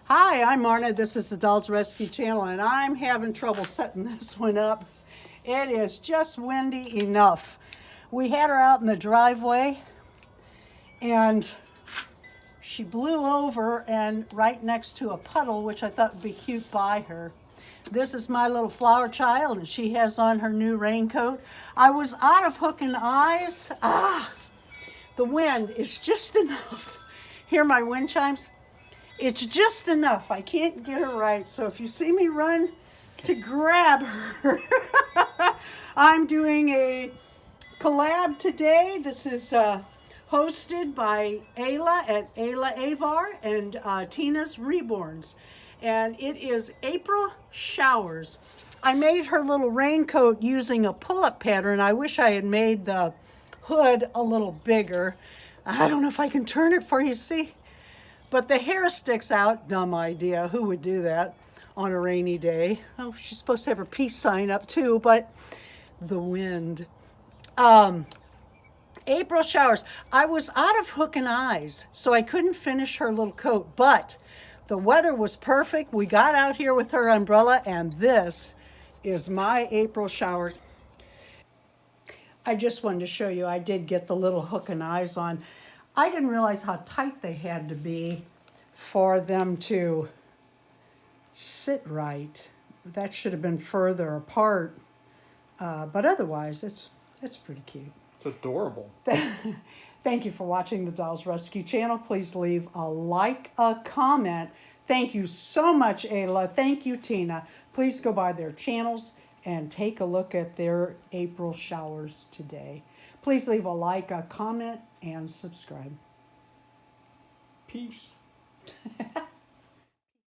Hi, I'm Marna. This is the Dolls Rescue Channel, and I'm having trouble setting this one up. It is just windy enough. We had her out in the driveway, and she blew over and right next to a puddle, which I thought would be cute by her. This is my little flower child, and she has on her new raincoat. I was out of hook and eyes. The wind is just enough. Hear my wind chimes? It's just enough. I can't get her right. So if you see me run to grab her, I'm doing a collab today. This is hosted by Ayla at Ayla Avar and Tina's Reborns. And it is April Showers. I made her little raincoat using a pull-up pattern. I wish I had made the hood a little bigger. I don't know if I can turn it for you, see? But the hair sticks out. Dumb idea. Who would do that on a rainy day? Oh, she's supposed to have her peace sign up too, but the wind. April Showers. I was out of hook and eyes, so I couldn't finish her little coat, but the weather was perfect. We got out here with her umbrella, and this is my April Showers. I just wanted to show you, I did get the little hook and eyes on. I didn't realize how tight they had to be for them to sit right. That should have been further apart, but otherwise it's pretty cute. It's adorable. Thank you for watching the Dolls Rescue Channel. Please leave a like, a comment. Thank you so much, Ayla. Thank you, Tina. Please go by their channels and take a look at their April Showers today. Please leave a like, a comment, and subscribe. Peace.